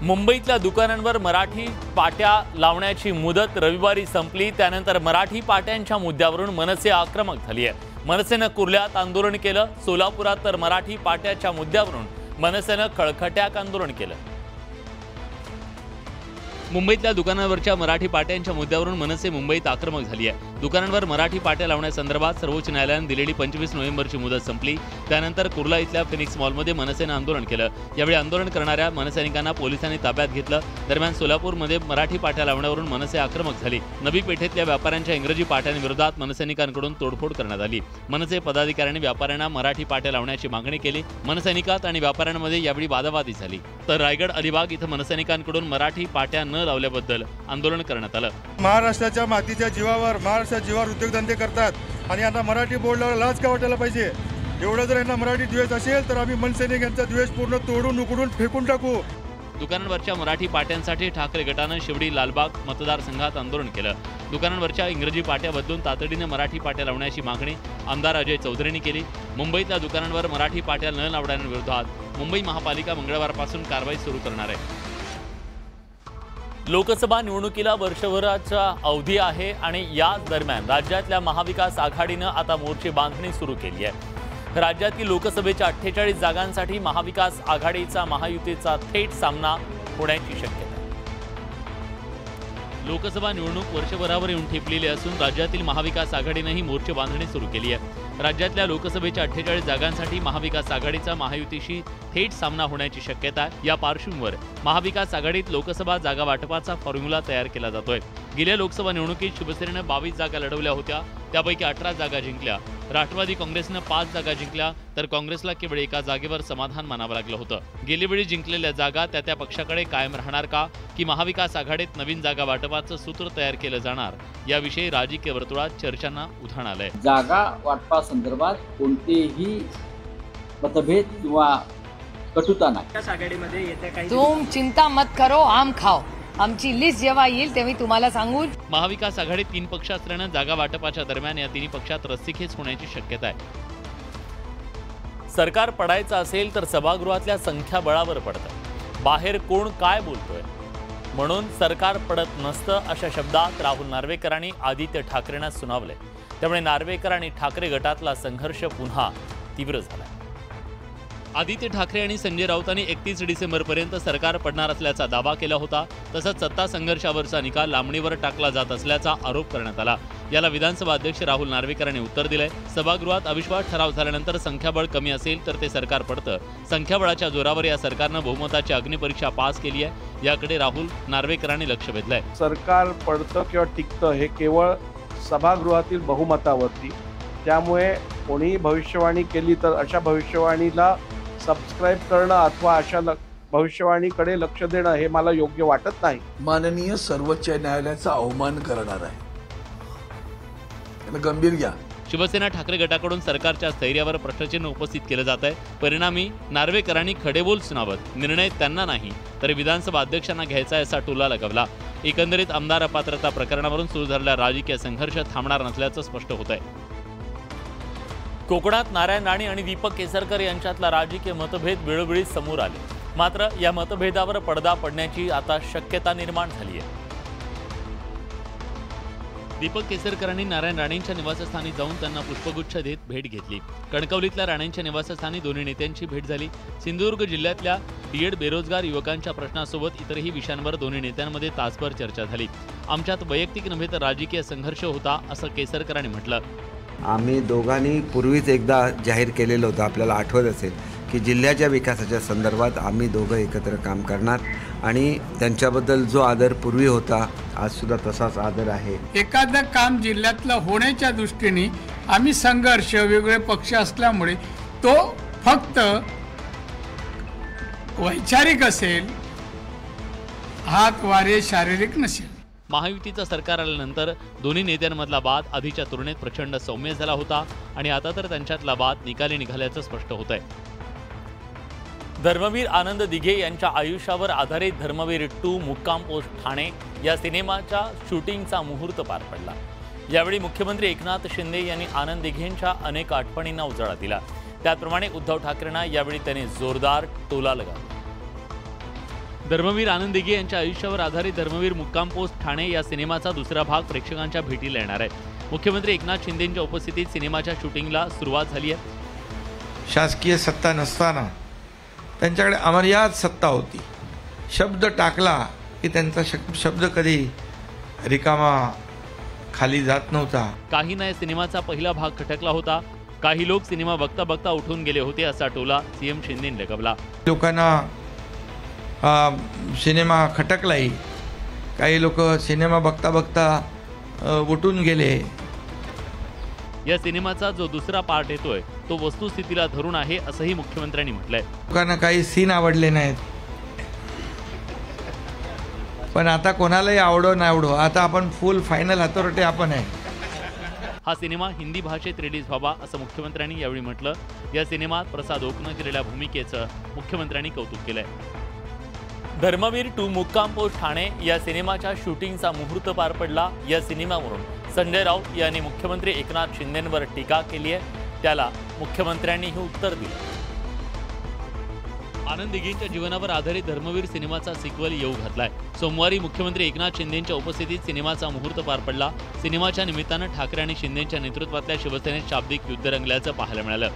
मुंबईतल्या दुकानांवर मराठी पाट्या लावण्याची मुदत रविवारी संपली। त्यानंतर मराठी पाट्यांच्या मुद्द्यावरून मनसे आक्रमक झाली आहे। मनसेने कुर्ल्यात आंदोलन केलं। सोलापुरात तर मराठी पाट्याच्या मुद्द्यावरून मनसेने खळखट्याक आंदोलन केलं। मुंबईतल्या दुकानांवरच्या मराठी पाट्यांच्या मुद्द्यावरून मनसे मुंबईत आक्रमक झाली आहे। दुकानांवर मराठी पाट्या लावण्यासंदर्भात सर्वोच्च न्यायालयाने दिलेली 25 नोव्हेंबरची मुदत संपली। त्यानंतर कुर्ला इथल्या फिनिक्स मॉलमध्ये मनसेने आंदोलन केलं। यावेळी आंदोलन करणाऱ्या मनसैनिकांना पोलिसांनी ताब्यात घेतलं। दरम्यान सोलापूरमध्ये मराठी पाट्या लावण्यावरून मनसे आक्रमक झाली। नवी पेठेतल्या व्यापाऱ्यांच्या इंग्रजी पाट्यांविरोधात मनसैनिकांकडून तोडफोड करण्यात आली। मनसे पदाधिकाऱ्यांनी व्यापाऱ्यांना मराठी पाट्या लावण्याची मागणी केली। मनसैनिकात आणि व्यापाऱ्यांमध्ये यावेळी वादावादी झाली। तर रायगड अलिबाग इथं मनसैनिकांकडून मराठी पाट्या न लावल्याबद्दल आंदोलन करण्यात आलं। महाराष्ट्राच्या मातीच्या जीवावर जीवावर उद्योगधंदे करतात आणि यांना मराठी बोर्डाला लाज का वाटायला पाहिजे। एवढं जर यांना मराठी द्वेष असेल तर आम्ही मनसैनिक यांचा द्वेष पूर्ण तोडून उकडून फेकून टाकू। दुकानांवरच्या मराठी पाट्यांसाठी ठाकरे गटानं शिवडी लालबाग मतदारसंघात आंदोलन केलं। दुकानांवरच्या इंग्रजी पाट्या बदलून तातडीने मराठी पाट्या लावण्याची मागणी आमदार अजय चौधरींनी केली। मुंबईतल्या दुकानांवर मराठी पाट्या न लावण्याविरोधात मुंबई महापालिका मंगळवारपासून कारवाई सुरू करणार आहे। लोकसभा निवडणुकीला वर्षभराचा अवधी आहे आणि या दरम्यान राज्यातल्या महाविकास आघाडीनं आता मोर्चे बांधणी सुरू केली आहे। राज्यातील लोकसभेच्या 48 जागांसाठी महाविकास आघाडीचा महायुतीचा थेट सामना होण्याची शक्यता आहे। लोकसभा निवडणूक वर्षभरावर येऊन ठेपलेली असून राज्यातील महाविकास आघाडीनेही मोर्चे बांधणी सुरू केली आहे। राज्यातल्या लोकसभेच्या 48 जागांसाठी महाविकास आघाडीचा महायुतीशी थेट सामना होण्याची शक्यता आहे। या पार्श्वभूमीवर महाविकास आघाडीत लोकसभा जागा वाटपाचा फॉर्म्युला तयार केला जातोय। गेल्या लोकसभा निवडणुकीत शिवसेनेने 22 जागा लढवल्या होत्या, त्यापैकी 18 जागा जिंकल्या। राष्ट्रवादी काँग्रेसने 5 जागा जिंकल्या तर काँग्रेसला केवळ एका जागेवर समाधान मानावं लागलं होतं। गेल्या वेळी जिंकलेल्या जागा त्या पक्षाकडे कायम राहणार का, की महाविकास आघाडीत नवीन जागा वाटपाचं सूत्र तयार केलं जाणार, याविषयी राजकीय वर्तुळात चर्चांना उधाण आलंय। जागा वाटपासंदर्भात कोणतेही मतभेद किंवा कटुता नाही। तुम चिंता मत करो, आम खाओ। आमची लिस्ट जेव्हा येईल तेव्हा तुम्हाला सांगू। महाविकास आघाडीत 3 पक्ष असल्यानं जागा वाटपाच्या दरम्यान या 3 पक्षात रस्सीखेच होण्याची शक्यता आहे। सरकार पडायचं असेल तर सभागृहातल्या संख्याबळावर पडतं। बाहेर कोण काय बोलतोय म्हणून सरकार पडत नसतं, अशा शब्दात राहुल नार्वेकरांनी आदित्य ठाकरेंना सुनावले। त्यामुळे नार्वेकर आणि ठाकरे गटातला संघर्ष पुन्हा तीव्र झाला। आदित्य ठाकरे आणि संजय राऊतांनी 31 डिसेंबरपर्यंत सरकार पडणार असल्याचा दावा केला होता। तसंच सत्ता संघर्षावरचा निकाल लांबणीवर टाकला जात असल्याचा आरोप करण्यात आला। याला विधानसभा अध्यक्ष राहुल नार्वेकरांनी उत्तर दिलंय। सभागृहात अविश्वास ठराव झाल्यानंतर संख्याबळ कमी असेल तर ते सरकार पडतं। संख्याबळाच्या जोरावर या सरकारनं बहुमताची अग्निपरीक्षा पास केली आहे, याकडे राहुल नार्वेकरांनी लक्ष वेधलंय। सरकार पडतं किंवा टिकतं हे केवळ सभागृहातील बहुमतावरती, त्यामुळे कोणी भविष्यवाणी केली तर अशा भविष्यवाणीला सबस्क्राइब करणं अथवा अशा भविष्यवाणीकडे लक्ष देणं हे मला योग्य वाटत नाही। माननीय सर्वोच्च न्यायालयाचा अवमान करणार आहे, गंभीर घ्या। शिवसेना ठाकरे गटाकडून सरकारच्या स्थैर्यावर प्रश्नचिन्ह उपस्थित केलं जात आहे। परिणामी नार्वेकरांनी खडेबोल सुनावत निर्णय त्यांना नाही तर विधानसभा अध्यक्षांना घ्यायचा असा टोला लगावला। एकंदरीत आमदार अपात्रता प्रकरणावरून सुरू झालेला राजकीय संघर्ष थांबणार नसल्याचं स्पष्ट होत आहे। कोकणात नारायण राणे आणि दीपक केसरकर यांच्यातला राजकीय मतभेद वेळोवेळी समोर आले, मात्र या मतभेदावर पडदा पडण्याची आता शक्यता निर्माण झाली आहे। दीपक केसरकरांनी नारायण राणेंच्या निवासस्थानी जाऊन त्यांना पुष्पगुच्छ देत भेट घेतली। कणकवलीतल्या राणेंच्या निवासस्थानी दोन्ही नेत्यांची भेट झाली। सिंधुदुर्ग जिल्ह्यातल्या बीएड बेरोजगार युवकांच्या प्रश्नासोबत इतरही विषयांवर दोन्ही नेत्यांमध्ये तासभर चर्चा झाली। आमच्यात वैयक्तिक नव्हे तर राजकीय संघर्ष होता, असं केसरकरांनी म्हटलं। आम्ही दोघांनी पूर्वीच एकदा जाहीर केलेलं होतं, आपल्याला आठवत असेल की जिल्ह्याच्या विकासाच्या संदर्भात आम्ही दोघं एकत्र काम करणार आणि त्यांच्याबद्दल जो आदर पूर्वी होता आजसुद्धा तसाच आदर आहे। एखादं काम जिल्ह्यातलं होण्याच्या दृष्टीने आम्ही संघर्ष वेगवेगळे पक्ष असल्यामुळे तो फक्त वैचारिक असेल, हात वारे शारीरिक नसेल। महायुतीचं सरकार आल्यानंतर दोन्ही नेत्यांमधला वाद आधीच्या तुलनेत प्रचंड सौम्य झाला होता आणि आता तर त्यांच्यातला वाद निकाली निघाल्याचं स्पष्ट होत आहे। धर्मवीर आनंद दिघे यांच्या आयुष्यावर आधारित धर्मवीर 2 मुक्काम पोस्ट ठाणे या सिनेमाच्या शूटिंगचा मुहूर्त पार पडला। यावेळी मुख्यमंत्री एकनाथ शिंदे यांनी आनंद दिघेंच्या अनेक आठवणींना उजाळा दिला। त्याचप्रमाणे उद्धव ठाकरेंना यावेळी त्यांनी जोरदार टोला लगावला। धर्मवीर आनंद दिघे यांच्या आयुष्यावर आधारित धर्मवीर मुक्काम पोस्ट ठाणे या सिनेमाचा दुसरा भाग प्रेक्षकांच्या भेटीला येणार आहे. मुख्यमंत्री एकनाथ शिंदेंच्या उपस्थितीत सिनेमाच्या शूटिंगला सुरुवात झाली आहे. शासकीय सत्ता नसताना त्यांच्याकडे अमर्याद सत्ता होती. शब्द टाकला की त्यांचा शब्द कधी रिकामा खाली जात नव्हता. काही नाही सिनेमाचा पहिला भाग खटकला होता. काही लोक सिनेमा बघता बघता उठून गेले होते असा टोला सीएम शिंदेंनी लगावला. लोकांना सिनेमा खटकलाही. काही लोक सिनेमा बघता बघता उठून गेले. या सिनेमाचा जो दुसरा पार्ट येतोय तो वस्तुस्थितीला धरून आहे असंही मुख्यमंत्र्यांनी म्हटलंय. लोकांना काही सीन आवडले नाहीत, पण आता कोणालाही आवडो ना आवडो, आता आपण फुल फायनल अथॉरिटी आपण आहे. हा सिनेमा हिंदी भाषेत रिलीज व्हावा असं मुख्यमंत्र्यांनी यावेळी म्हटलं. या सिनेमात प्रसाद ओकनं केलेल्या भूमिकेचं मुख्यमंत्र्यांनी कौतुक केलंय. धर्मवीर 2 मुक्काम पोस्ट ठाणे या सिनेमाच्या शूटिंगचा मुहूर्त पार पडला. या सिनेमावरून संजय राऊत यांनी मुख्यमंत्री एकनाथ शिंदेंवर टीका केली आहे. त्याला मुख्यमंत्र्यांनीही उत्तर दिलं. आनंद दिघेंच्या जीवनावर आधारित धर्मवीर सिनेमाचा सिक्वल येऊ घातलाय. सोमवारी मुख्यमंत्री एकनाथ शिंदेंच्या उपस्थितीत सिनेमाचा मुहूर्त पार पडला. सिनेमाच्या निमित्तानं ठाकरे आणि शिंदेंच्या नेतृत्वातल्या शिवसेनेत शाब्दिक युद्ध रंगल्याचं पाहायला मिळालं.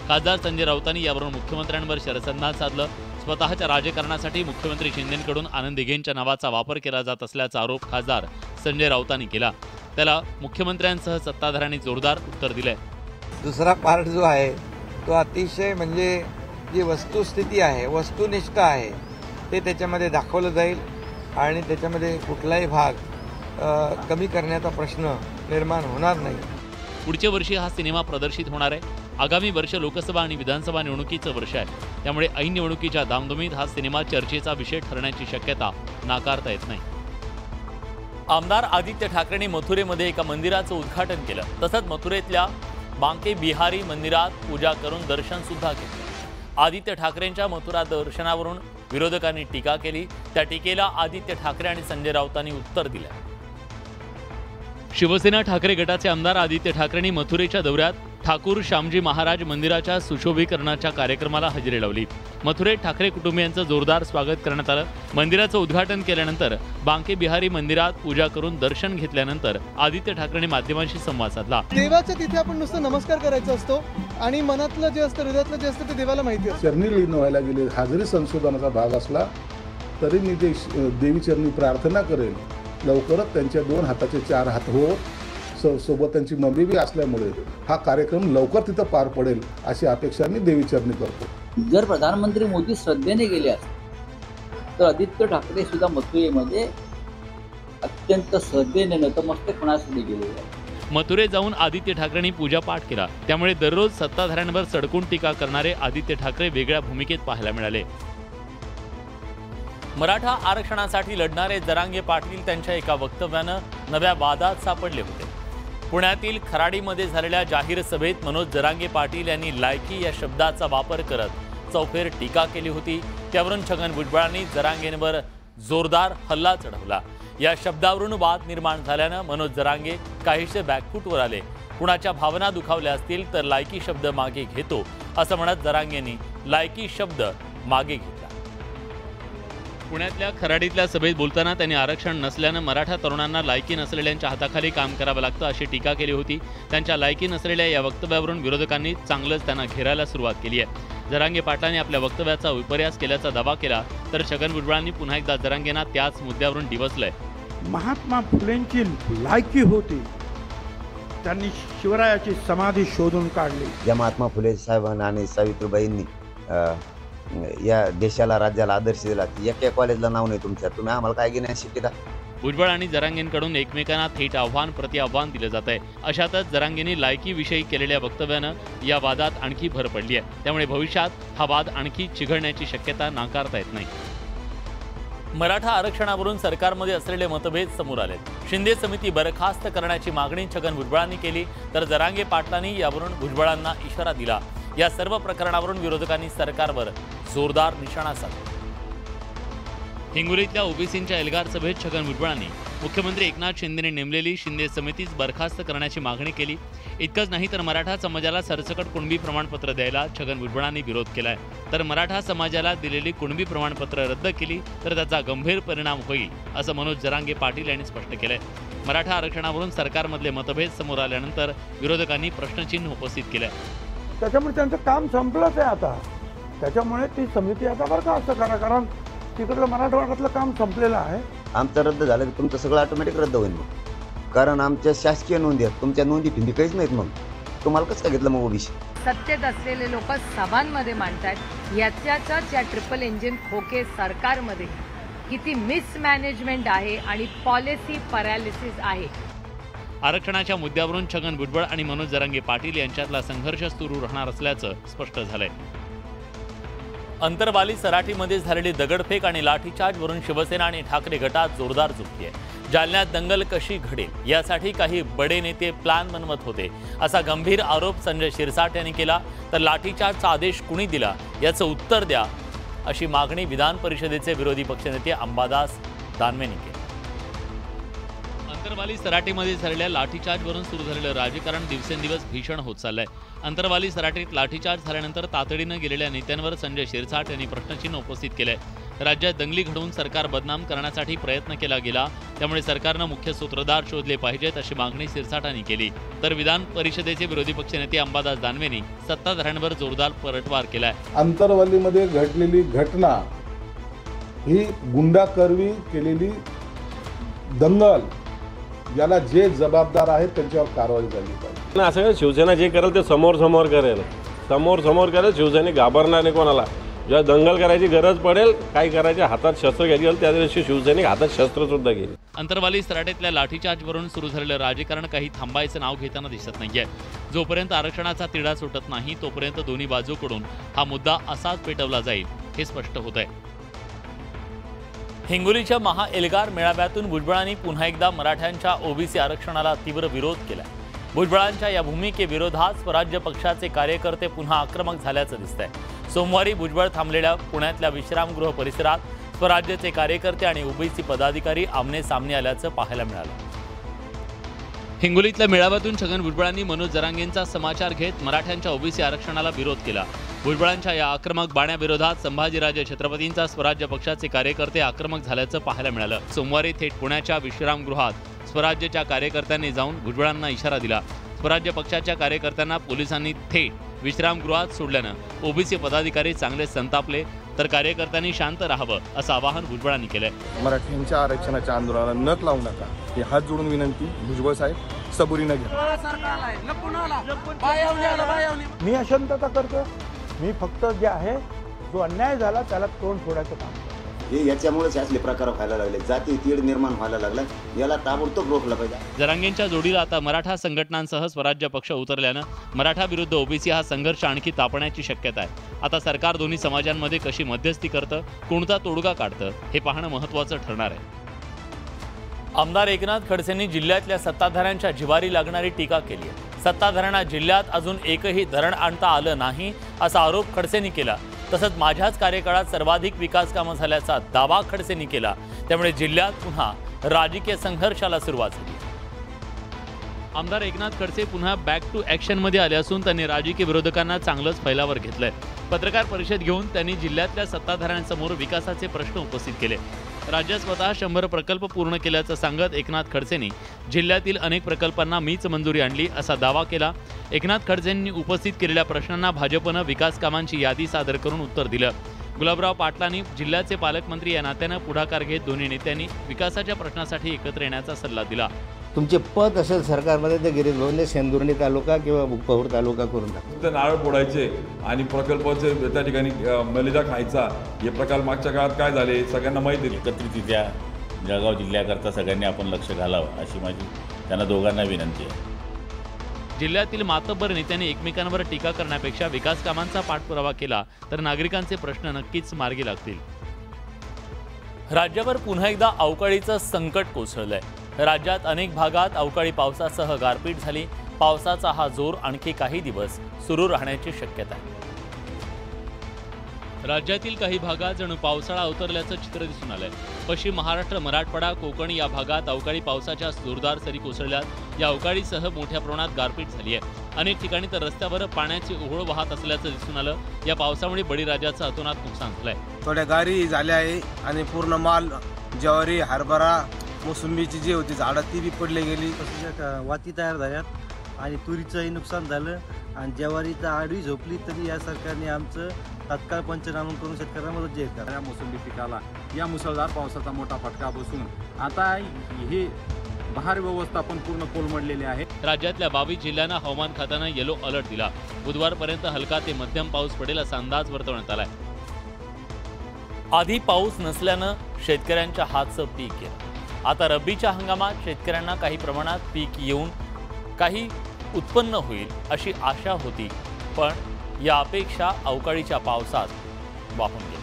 खासदार संजय राऊतांनी यावरून मुख्यमंत्र्यांवर शरसंधान साधलं. स्वतःच्या राजकारणासाठी मुख्यमंत्री शिंदेंकडून आनंद दिघेंच्या नावाचा वापर केला जात असल्याचा आरोप खासदार संजय राऊतांनी केला. त्याला मुख्यमंत्र्यांसह सत्ताधाऱ्यांनी जोरदार उत्तर दिलंय. दुसरा पार्ट जो आहे तो अतिशय म्हणजे जी वस्तुस्थिती आहे, वस्तुनिष्ठ आहे, ते त्याच्यामध्ये दाखवलं जाईल आणि त्याच्यामध्ये कुठलाही भाग कमी करण्याचा प्रश्न निर्माण होणार नाही. पुढच्या वर्षी हा सिनेमा प्रदर्शित होणार आहे. आगामी वर्ष लोकसभा आणि विधानसभा निवडणुकीचं वर्ष आहे. त्यामुळे ऐन निवडणुकीच्या धामधुमीत हा सिनेमा चर्चेचा विषय ठरण्याची शक्यता नाकारता येत नाही. आमदार आदित्य ठाकरेंनी मथुरेमध्ये एका मंदिराचं उद्घाटन केलं. तसंच मथुरेतल्या बांके बिहारी मंदिरात पूजा करून दर्शन सुद्धा घेतलं. आदित्य ठाकरेंच्या मथुरा दर्शनावरून विरोधकांनी टीका केली. त्या टीकेला आदित्य ठाकरे आणि संजय राऊतांनी उत्तर दिलं. शिवसेना ठाकरे गटाचे आमदार आदित्य ठाकरेंनी मथुरेच्या दौऱ्यात ठाकूर श्यामजी महाराज मंदिराच्या सुशोभीकरणाच्या कार्यक्रमाला हजेरी लावली. मथुरेत ठाकरे कुटुंबियांचं जोरदार स्वागत करण्यात आलं. मंदिराचं उद्घाटन केल्यानंतर बांके बिहारी मंदिरात पूजा करून दर्शन घेतल्यानंतर आदित्य ठाकरेंनी माध्यमांशी संवाद साधला. देवाच्या तिथे आपण नुसतं नमस्कार करायचा असतो आणि मनातलं जे असतं, हृदयातलं जे असतं ते देवाला माहिती असतं. चरणी लीन व्हायला गेले हा जरी संशोधनाचा भाग असला तरी मी ते देवी चरणी प्रार्थना करेल लवकरच त्यांच्या 2 हाताचे 4 हात हो. सोबत त्यांची मम्मी बी असल्यामुळे हा कार्यक्रम लवकर तिथं पार पडेल अशी अपेक्षा मी देवी चरणी करतो. जर प्रधानमंत्री मोदी श्रद्धेने गेले असते तर आदित्य ठाकरे सुद्धा मथुरेमध्ये अत्यंत श्रद्धेने नतमस्तकपणासाठी गेलेले. मथुरेत जाऊन आदित्य ठाकरेंनी पूजापाठ केला. त्यामुळे दररोज सत्ताधाऱ्यांवर सडकून टीका करणारे आदित्य ठाकरे वेगळ्या भूमिकेत पाहायला मिळाले. मराठा आरक्षणासाठी लढणारे जरांगे पाटील त्यांच्या एका वक्तव्यानं नव्या वादात सापडले होते. पुण्यातील खराडीमध्ये झालेल्या जाहीर सभेत मनोज जरांगे पाटील यांनी लायकी या शब्दाचा वापर करत चौफेर टीका केली होती. त्यावरून छगन भुजबळांनी जरांगेंवर जोरदार हल्ला चढवला. या शब्दावरून वाद निर्माण झाल्यानं मनोज जरांगे काहीसे बॅकफूटवर आले. कुणाच्या भावना दुखावल्या असतील तर लायकी शब्द मागे घेतो असं म्हणत जरांगेंनी लायकी शब्द मागे घेतला. पुण्यातल्या खराडीतल्या सभेत बोलताना त्यांनी आरक्षण नसल्यानं मराठा तरुणांना लायकी नसलेल्यांच्या हाताखाली काम करावं लागतं अशी टीका केली होती. त्यांच्या लायकी नसलेल्या या वक्तव्यावरून विरोधकांनी चांगलंच त्यांना घेरायला सुरुवात केली आहे. जरांगे पाटलांनी आपल्या वक्तव्याचा विपर्यास केल्याचा दावा केला तर छगन भुजबळांनी पुन्हा एकदा जरांगेंना त्याच मुद्द्यावरून डिवचलंय. महात्मा फुलेंची लायकी होती, त्यांनी शिवरायाची समाधी शोधून काढली. ज्या महात्मा फुले साहेबांना आणि सावित्रीबाईंनी या देशाला राज्याला आदर्श दिला, एका कॉलेजला नाव नाही तुमच्या, तुम्ही आम्हाला काय घेण्यास शिकता. भुजबळ आणि जरांगेंकडून एकमेकांना थेट आव्हान प्रतिआव्हान दिलं जात आहे. अशातच जरांगेंनी लायकीविषयी केलेल्या वक्तव्यानं या वादात आणखी भर पडली आहे. त्यामुळे भविष्यात हा वाद आणखी चिघळण्याची शक्यता नाकारता येत नाही. मराठा आरक्षणावरून सरकारमध्ये असलेले मतभेद समोर आले. शिंदे समिती बरखास्त करण्याची मागणी छगन भुजबळांनी केली तर जरांगे पाटलांनी यावरून भुजबळांना इशारा दिला. या सर्व प्रकरणावरून विरोधकांनी सरकारवर जोरदार निशाणा साधला. हिंगोलीतल्या ओबीसींच्या एल्गार सभेत छगन भुजबळांनी मुख्यमंत्री एकनाथ शिंदेने नेमलेली शिंदे समितीच बरखास्त करण्याची मागणी केली। इतकंच नाही तर मराठा समाजाला सरसकट कुणबी प्रमाणपत्र द्यायला छगन भुजबळांनी विरोध केलाय। तर मराठा समाजाला दिलेली कुणबी प्रमाणपत्र रद्द केली तर त्याचा गंभीर परिणाम होईल असं मनोज जरांगे पाटील यांनी स्पष्ट केलंय। मराठा आरक्षणावरून सरकारमधले मतभेद समोर आल्यानंतर विरोधकांनी प्रश्नचिन्ह उपस्थित केलंय। त्याच्यामुळे त्यांचं काम संपलंच आहे आता, त्याच्यामुळे ती समिती आता बरखास्त करा, कारण तिकडलं मराठवाड्यातलं काम संपलेलं आहे। आमचं रद्द झालं की तुमचं सगळं ऑटोमॅटिक रद्द होईल मग, कारण आमच्या शासकीय नोंदी आहेत, तुमच्या नोंदी फिंदी काहीच नाहीत। मग तुम्हाला कसं काय घेतलं मग ओबीसी? सत्तेत असलेले लोक सभांमध्ये मांडतात, याच्याच या ट्रिपल इंजिन खोके सरकारमध्ये किती मिसमॅनेजमेंट आहे आणि पॉलिसी पॅरालिसिस आहे। आरक्षणाच्या मुद्द्यावरून छगन भुजबळ आणि मनोज जरांगे पाटील यांच्यातला संघर्ष सुरू राहणार असल्याचं स्पष्ट झालंय। अंतरवाली सराटीमध्ये झालेली दगडफेक आणि लाठीचार्जवरून शिवसेना आणि ठाकरे गटात जोरदार चुकी आहे। जालन्यात दंगल कशी घडेल यासाठी काही बडे नेते प्लॅन बनवत होते असा गंभीर आरोप संजय शिरसाट यांनी केला। तर लाठीचार्जचा आदेश कुणी दिला याचं उत्तर द्या अशी मागणी विधान परिषदेचे विरोधी पक्षनेते अंबादास दानवेंनी केली। अंतरवाली सराटीमध्ये झालेल्या लाठीचार्जवरून सुरू झालेलं राजकारण दिवसेंदिवस भीषण होत चाललंय। अंतरवाली सराटीत लाठीचार्ज झाल्यानंतर तातडीनं गेलेल्या नेत्यांवर संजय शिरसाट यांनी प्रश्नचिन्ह उपस्थित केलंय। राज्यात दंगली घडवून सरकार बदनाम करण्यासाठी प्रयत्न केला गेला, त्यामुळे सरकारनं मुख्य सूत्रधार शोधले पाहिजेत अशी मागणी शिरसाटांनी केली। तर विधान परिषदेचे विरोधी पक्षनेते अंबादास दानवेंनी सत्ताधाऱ्यांवर जोरदार पलटवार केलाय। अंतरवालीमध्ये घडलेली घटना ही गुंडाकरवी केलेली दंगल, याला जे जबाबदार आहेत त्यांच्यावर कारवाई झाली पाहिजे। असं शिवसेना जे करेल ते समोर करेल, शिवसेने घाबरणार नाही कोणाला। जेव्हा दंगल करायची गरज पडेल, काय करायचे हातात शस्त्र घेतली, त्या दिवशी शिवसैनिक हातात शस्त्र सुद्धा घेईल। अंतरवाली सराटीतल्या लाठीचार्जवरून सुरू झालेलं राजकारण काही थांबायचं नाव घेताना दिसत नाहीये। जोपर्यंत आरक्षणाचा तिढा सुटत नाही तोपर्यंत दोन्ही बाजूकडून हा मुद्दा असाच पेटवला जाईल हे स्पष्ट होत आहे। हिंगोलीच्या महाएल्गार मेळाव्यातून भुजबळांनी पुन्हा एकदा मराठ्यांच्या ओबीसी आरक्षणाला तीव्र विरोध केला। भुजबळांच्या या भूमिकेविरोधात स्वराज्य पक्षाचे कार्यकर्ते पुन्हा आक्रमक झाल्याचं दिसतंय। सोमवारी भुजबळ थांबलेल्या पुण्यातल्या विश्रामगृह परिसरात स्वराज्याचे कार्यकर्ते आणि ओबीसी पदाधिकारी आमने सामने आल्याचं पाहायला मिळालं। हिंगोलीतल्या मेळाव्यातून छगन भुजबळांनी मनोज जरांगेंचा समाचार घेत मराठ्यांच्या ओबीसी आरक्षणाला विरोध केला। भुजबळांच्या या आक्रमक बाण्याविरोधात संभाजीराजे छत्रपतींचा स्वराज्य पक्षाचे कार्यकर्ते आक्रमक झाल्याचं पाहायला मिळालं। सोमवारी थेट पुण्याच्या विश्रामगृहात स्वराज्याच्या कार्यकर्त्यांनी जाऊन भुजबळांना इशारा दिला। स्वराज्य पक्षाच्या कार्यकर्त्यांना पोलिसांनी थेट विश्रामगृहात सोडल्यानं ओबीसी पदाधिकारी चांगले संतापले, तर कार्यकर्त्यांनी शांत राहावं असं आवाहन भुजबळांनी केलंय। मराठ्यांच्या आरक्षणाच्या आंदोलनाला नख लावू नका, ही हात जोडून विनंती भुजबळ साहेब सबुरीनं घ्या। मी अशांतता करतो, मी फक्त जे आहे जो अन्याय झाला त्याला तोंड फोडायचं काम करतो। हे याच्यामुळेच असले प्रकार व्हायला लागले, जाती तीड निर्माण व्हायला लागला, याला ताबडतोब रोखलं पाहिजे। जरांगेंच्या जोडीला आता मराठा संघटनांसह स्वराज्य पक्ष उतरल्यानं मराठा विरुद्ध ओबीसी हा संघर्ष आणखी तापण्याची शक्यता आहे। आता सरकार दोन्ही समाजांमध्ये कशी मध्यस्थी करतं, कोणता तोडगा काढतं हे पाहणं महत्त्वाचं ठरणार आहे। आमदार एकनाथ खडसेंनी जिल्ह्यातल्या सत्ताधाऱ्यांच्या जिवारी लागणारी टीका केली आहे। सत्ताधाऱ्यांना जिल्ह्यात अजून एकही धरण आणता आलं नाही असा आरोप खडसेंनी केला। तसंच माझ्याच कार्यकाळात सर्वाधिक विकास कामं झाल्याचा दावा खडसेंनी केला। त्यामुळे जिल्ह्यात पुन्हा राजकीय संघर्षाला सुरुवात झाली। आमदार एकनाथ खडसे पुन्हा बॅक टू ॲक्शनमध्ये आले असून त्यांनी राजकीय विरोधकांना चांगलंच फैलावर घेतलंय। पत्रकार परिषद घेऊन त्यांनी जिल्ह्यातल्या सत्ताधाऱ्यांसमोर विकासाचे प्रश्न उपस्थित केले। राज्यात स्वतः 100 प्रकल्प पूर्ण केल्याचं सांगत एकनाथ खडसेंनी जिल्ह्यातील अनेक प्रकल्पांना मीच मंजुरी आणली असा दावा केला। एकनाथ खडसेंनी उपस्थित केलेल्या प्रश्नांना भाजपनं विकास कामांची यादी सादर करून उत्तर दिलं। गुलाबराव पाटलांनी जिल्ह्याचे पालकमंत्री या नात्यानं पुढाकार घेत दोन्ही नेत्यांनी विकासाच्या प्रश्नासाठी एकत्र येण्याचा सल्ला दिला। तुमचे पद असेल सरकारमध्ये ते गिरीश भाऊंनी सेंदुर्णी तालुका किंवा पौर तालुका करून टाका। नारळ फोडायचे आणि प्रकल्पाचे त्या ठिकाणी मलिदा खायचा, हे प्रकार मागच्या काळात काय झाले सगळ्यांना माहिती आहे। एकत्रितरित्या जळगाव जिल्ह्याकरता सगळ्यांनी आपण लक्ष घालावं अशी माझी त्यांना दोघांना विनंती आहे। जिल्ह्यातील मातब्बर नेत्यांनी एकमेकांवर टीका करण्यापेक्षा विकास कामांचा पाठपुरावा केला तर नागरिकांचे प्रश्न नक्कीच मार्गी लागतील। राज्यावर पुन्हा एकदा अवकाळीचं संकट कोसळलंय। राज्यात अनेक भागात अवकाळी पावसासह गारपीट झाली। पावसाचा हा जोर आणखी काही दिवस सुरू राहण्याची शक्यता आहे। राज्यातील काही भागात जणू पावसाळा उतरल्याचं चित्र दिसून आलंय। पश्चिम महाराष्ट्र, मराठवाडा, कोकण या भागात अवकाळी पावसाच्या जोरदार सरी कोसळल्यात। या अवकाळीसह मोठ्या प्रमाणात गारपीट झाली आहे। अनेक ठिकाणी तर रस्त्यावर पाण्याची ओघळ वाहत असल्याचं दिसून आलं। या पावसामुळे बळीराजाचं अतोनात नुकसान झालंय। थोड्या गारी झाल्या आहे आणि पूर्ण माल, ज्वारी, हरभरा, मोसंबीची जी होती झाडं ती बी पडली गेली। वाती तयार झाल्यात आणि तुरीचंही नुकसान झालं आणि ज्वारीचं आडवी झोपली तरी या सरकारने आमचं तात्काळ पंचनामा करून शेतकऱ्यांना मदत जाहीर करा। मोसंबी पिकाला या मुसळधार पावसाचा मोठा फटका बसून आता हे बहार व्यवस्थापन पूर्ण कोलमडलेले आहे। राज्यातल्या 22 जिल्ह्यांना हवामान खात्यानं येलो अलर्ट दिला। बुधवारपर्यंत हलका ते मध्यम पाऊस पडेल असा अंदाज वर्तवण्यात आलाय। आधी पाऊस नसल्यानं शेतकऱ्यांच्या हातचं पीक गेलं। आता रब्बीच्या हंगामात शेतकऱ्यांना काही प्रमाणात पीक येऊन काही उत्पन्न होईल अशी आशा होती, पण या अपेक्षा अवकाळीच्या पावसात वाहून गेली।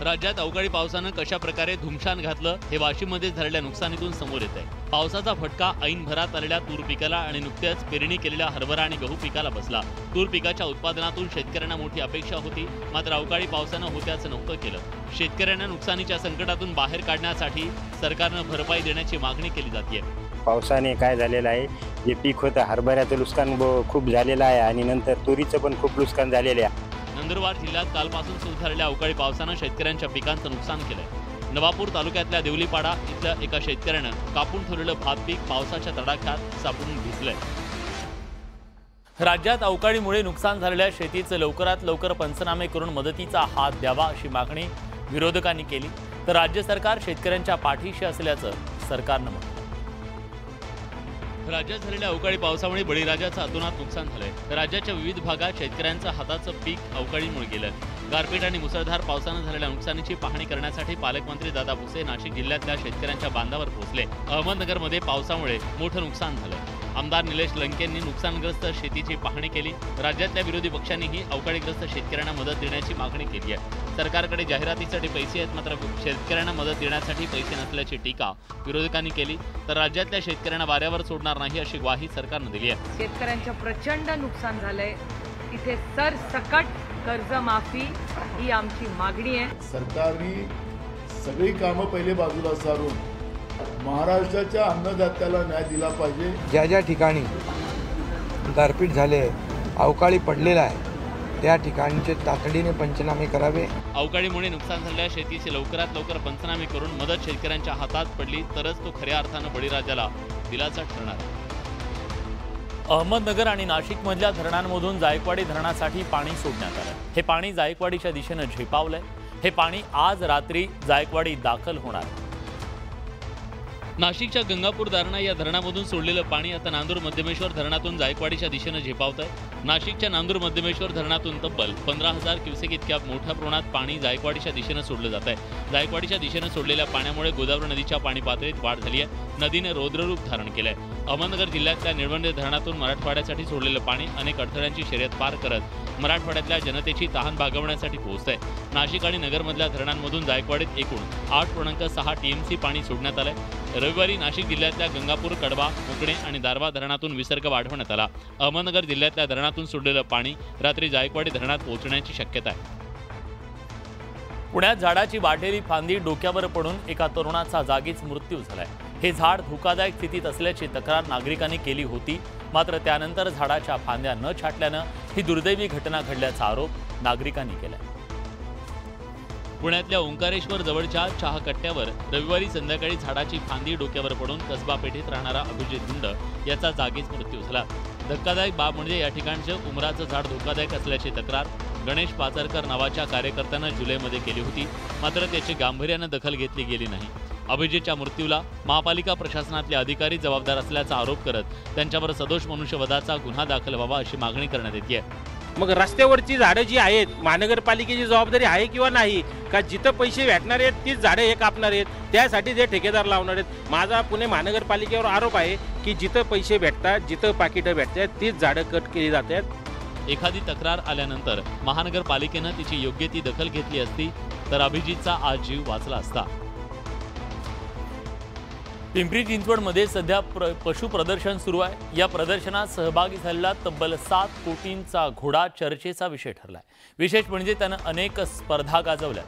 राज्यात अवकाळी पावसानं कशा प्रकारे धुमशान घातलं हे वाशिममध्ये झालेल्या नुकसानीतून समोर येत आहे। पावसाचा फटका ऐन भरात आलेल्या तूर पिकाला आणि नुकत्याच पेरणी केलेल्या हरभरा आणि गहू पिकाला बसला। तूर पिकाच्या उत्पादनातून शेतकऱ्यांना मोठी अपेक्षा होती, मात्र अवकाळी पावसानं होत्याचं नव्हतं केलं। शेतकऱ्यांना नुकसानीच्या संकटातून बाहेर काढण्यासाठी सरकारनं भरपाई देण्याची मागणी केली जाते। पावसाने काय झालेलं आहे, जे पीक होतं हरभऱ्याचं नुकसान खूप झालेलं आहे आणि नंतर तुरीचं पण खूप नुकसान झालेलं आहे। नंदुरबार जिल्ह्यात कालपासून सुरू झालेल्या अवकाळी पावसानं शेतकऱ्यांच्या पिकांचं नुकसान केलंय। नवापूर तालुक्यातल्या देवलीपाडा इथल्या एका शेतकऱ्यानं कापून ठेवलेलं भात पीक पावसाच्या तडाख्यात सापडून भिजलंय। राज्यात अवकाळीमुळे नुकसान झालेल्या शेतीचं लवकरात लवकर पंचनामे करून मदतीचा हात द्यावा अशी मागणी विरोधकांनी केली, तर राज्य सरकार शेतकऱ्यांच्या पाठीशी असल्याचं सरकारनं म्हटलं। राज्यात झालेल्या अवकाळी पावसामुळे बळीराजाचं अतोनात नुकसान झालंय। राज्याच्या विविध भागात शेतकऱ्यांचं हाताचं पीक अवकाळीमुळे गेलं। गारपीट आणि मुसळधार पावसानं झालेल्या नुकसानीची पाहणी करण्यासाठी पालकमंत्री दादा भुसे नाशिक जिल्ह्यातल्या शेतकऱ्यांच्या बांधावर पोहोचले। अहमदनगरमध्ये पावसामुळे मोठं नुकसान झालंय। आमदार निलेश लंकेंनी नुकसानग्रस्त शेतीची पाहणी केली। राज्यातल्या विरोधी पक्षांनीही अवकाळीग्रस्त शेतकऱ्यांना मदत देण्याची मागणी केली आहे। सरकारकडे जाहिरातीसाठी पैसे आहेत, मात्र शेतकऱ्यांना मदत देण्यासाठी पैसे नसल्याची टीका विरोधकांनी केली, तर राज्यातल्या शेतकऱ्यांना वाऱ्यावर सोडणार नाही अशी ग्वाही सरकारनं दिली आहे। शेतकऱ्यांचं प्रचंड नुकसान झालंय, इथे सरसकट कर्जमाफी ही आमची मागणी आहे। सरकारने सगळी कामं पहिले बाजूला सारून महाराष्ट्राच्या अन्नदात्याला न्याय दिला पाहिजे। ज्या ज्या ठिकाणी गारपीट झाले, अवकाळी पडलेला आहे, त्या ठिकाणचे तातडीने पंचनामे करावे। अवकाळीमुळे नुकसान झालेल्या शेतीचे लवकरात लवकर पंचनामे करून मदत शेतकऱ्यांच्या हातात पडली तरच तो खऱ्या अर्थानं बळीराजाला दिलासा ठरणार। अहमदनगर आणि नाशिकमधल्या धरणांमधून जायकवाडी धरणासाठी पाणी सोडण्यात आलं। हे पाणी जायकवाडीच्या दिशेनं झेपावलंय। हे पाणी आज रात्री जायकवाडी दाखल होणार। नाशिकच्या गंगापूर दारणा या धरणामधून सोडलेलं पाणी आता नांदूर मध्यमेश्वर धरणातून जायकवाडीच्या दिशेनं झेपावत आहे। नाशिकच्या नांदूर मध्यमेश्वर धरणातून तब्बल 15,000 क्युसेक इतक्या मोठ्या प्रमाणात पाणी जायकवाडीच्या दिशेनं सोडलं जात आहे। जायकवाडीच्या दिशेनं सोडलेल्या पाण्यामुळे गोदावरी नदीच्या पाणी पातळीत वाढ झाली आहे। नदीने रौद्ररूप धारण केलंय। अहमदनगर जिल्ह्यातल्या निळवंडे धरणातून मराठवाड्यासाठी सोडलेलं पाणी अनेक अडथळ्यांची शर्यत पार करत मराठवाड्यातल्या जनतेची तहान भागवण्यासाठी पोहोचतंय। नाशिक आणि नगरमधल्या धरणांमधून जायकवाडीत एकूण 8.6 TMC पाणी सोडण्यात आलंय। रविवारी नाशिक जिल्ह्यातल्या गंगापूर, कडवा, मुकणे आणि दारवा धरणातून विसर्ग वाढवण्यात आला। अहमदनगर जिल्ह्यातल्या धरणातून सोडलेलं पाणी रात्री जायकवाडी धरणात पोहोचण्याची शक्यता आहे। पुण्यात झाडाची वाढलेली फांदी डोक्यावर पडून एका तरुणाचा जागीच मृत्यू झालाय। हे झाड धोकादायक स्थितीत असल्याची तक्रार नागरिकांनी केली होती, मात्र त्यानंतर झाडाच्या फांद्या न छाटल्यानं ही दुर्दैवी घटना घडल्याचा आरोप नागरिकांनी केलाय। पुण्यातल्या ओंकारेश्वर जवळच्या चहाकट्ट्यावर रविवारी संध्याकाळी झाडाची फांदी डोक्यावर पडून कसबा पेठेत राहणारा अभिजित गुंड याचा जागीच मृत्यू झाला। धक्कादायक बाब म्हणजे या ठिकाणचं उमराचं झाड धोकादायक असल्याची तक्रार गणेश पाचरकर नावाच्या कार्यकर्त्यानं जुलैमध्ये केली होती, मात्र त्याची गांभीर्यानं दखल घेतली गेली नाही। अभिजितच्या मृत्यूला महापालिका प्रशासनातले अधिकारी जबाबदार असल्याचा आरोप करत त्यांच्यावर सदोष मनुष्यवधाचा गुन्हा दाखल व्हावा अशी मागणी करण्यात येते। मग रस्त्यावरची झाडं जी आहेत, महानगरपालिकेची जबाबदारी आहे किंवा नाही, का जिथं पैसे भेटणार आहेत तीच झाडं हे कापणार आहेत, त्यासाठी जे ठेकेदार लावणार आहेत। माझा पुणे महानगरपालिकेवर आरोप आहे की जिथं पैसे भेटतात, जिथं पाकिटं भेटतात तीच झाडं कट केली जातात। एखादी तक्रार आल्यानंतर महानगरपालिकेनं तिची योग्य ती दखल घेतली असती तर अभिजितचा आज जीव वाचला असता। पिंपरी चिंचवडमध्ये सध्या पशु प्रदर्शन सुरू आहे। या प्रदर्शनात सहभागी झालेला तब्बल 7 कोटींचा घोडा चर्चेचा विषय ठरलाय। विशेष म्हणजे त्यानं अनेक स्पर्धा गाजवल्या।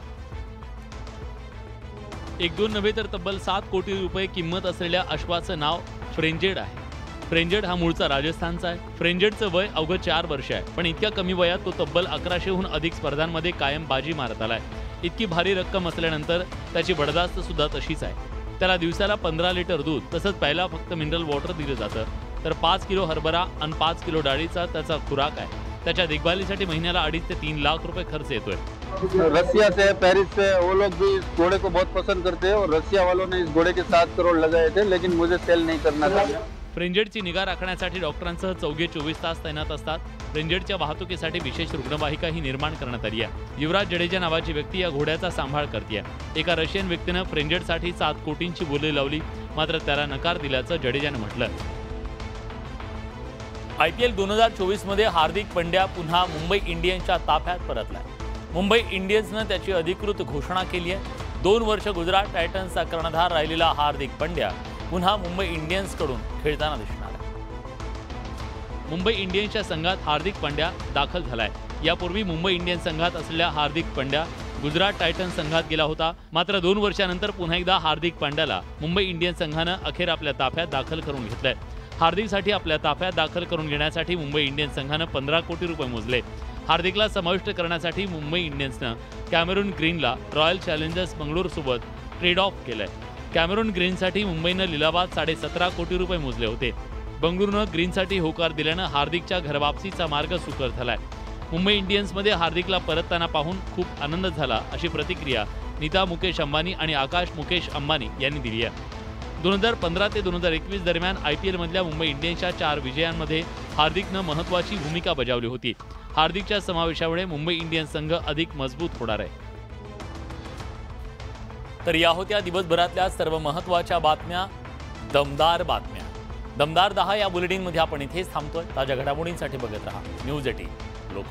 1-2 नव्हे तर तब्बल 7 कोटी रुपये किंमत असलेल्या अश्वाचं नाव फ्रेंजेड आहे। फ्रेंजेड हा मूळचा राजस्थानचा आहे। फ्रेंजेडचं वय अवघं 4 वर्ष आहे, पण इतक्या कमी वयात तो तब्बल 1100हून अधिक स्पर्धांमध्ये कायम बाजी मारत आलाय। इतकी भारी रक्कम असल्यानंतर त्याची बडदास्त सुद्धा तशीच आहे। त्याला दिवसाला 15 लिटर दूध तसंच प्यायला फक्त मिनरल वॉटर दिलं जातं, तर 5 किलो हरभरा आणि 5 किलो डाळीचा त्याचा खुराक आहे। त्याच्या देखभालीसाठी महिन्याला 2.5 ते 3 लाख रुपये खर्च येतोय। रसिया से, पेरिस से वो लोग भी इस घोड़े को बहुत पसंद करते हैं और रसिया वालों ने इस घोड़े के 7 करोड़ लगाए थे, लेकिन मुझे सेल नहीं करना था। फ्रेंजेडची निगा राखण्यासाठी डॉक्टरांसह चौघे 24 तास तैनात असतात। फ्रेंजेडच्या वाहतुकीसाठी विशेष रुग्णवाहिकाही निर्माण करण्यात आली आहे। युवराज जडेजा नावाची व्यक्ती या घोड्याचा सांभाळ करते। एका रशियन व्यक्तीनं फ्रेंजेडसाठी 7 कोटींची बोली लावली, मात्र त्याला नकार दिल्याचं जडेजाने म्हटलं। IPL 2024 मध्ये हार्दिक पंड्या पुन्हा मुंबई इंडियन्सच्या ताफ्यात परतलाय। मुंबई इंडियन्सनं त्याची अधिकृत घोषणा केली आहे। 2 वर्ष गुजरात टायटन्सचा कर्णधार राहिलेला हार्दिक पंड्या पुन्हा मुंबई इंडियन्सकडून खेळताना दिसणार आहे। मुंबई इंडियन्सच्या संघात हार्दिक पंड्या दाखल झालाय। यापूर्वी मुंबई इंडियन्स संघात असलेल्या हार्दिक पंड्या गुजरात टायटन्स संघात गेला होता, मात्र 2 वर्षानंतर पुन्हा एकदा हार्दिक पंड्याला मुंबई इंडियन्स संघानं अखेर आपल्या ताफ्यात दाखल करून घेतलंय। हार्दिकसाठी आपल्या ताफ्यात दाखल करून घेण्यासाठी मुंबई इंडियन्स संघानं 15 कोटी रुपये मोजले। हार्दिकला समाविष्ट करण्यासाठी मुंबई इंडियन्सनं कॅमेरून ग्रीनला रॉयल चॅलेंजर्स बंगळुरूसोबत ट्रेड ऑफ केलंय। कॅमेरून ग्रीनसाठी मुंबईनं लिलावात 17.5 कोटी रुपये मोजले होते। बंगळुरूनं ग्रीनसाठी होकार दिल्यानं हार्दिकच्या घरवापसीचा मार्ग सुकर झालाय। मुंबई इंडियन्समध्ये हार्दिकला परतताना पाहून खूप आनंद झाला, अशी प्रतिक्रिया नीता मुकेश अंबानी आणि आकाश मुकेश अंबानी यांनी दिली आहे। 2015 ते 2021 दरम्यान IPL मधल्या मुंबई इंडियन्सच्या 4 विजयांमध्ये हार्दिकनं महत्त्वाची भूमिका बजावली होती। हार्दिकच्या समावेशामुळे मुंबई इंडियन्स संघ अधिक मजबूत होणार आहे। तर या होत्या दिवसभरातल्या सर्व महत्त्वाच्या बातम्या, दमदार बातम्या। दमदार 10 या बुलेटिनमध्ये आपण इथेच थांबतोय। ताज्या घडामोडींसाठी बघत रहा न्यूज 18 लोक।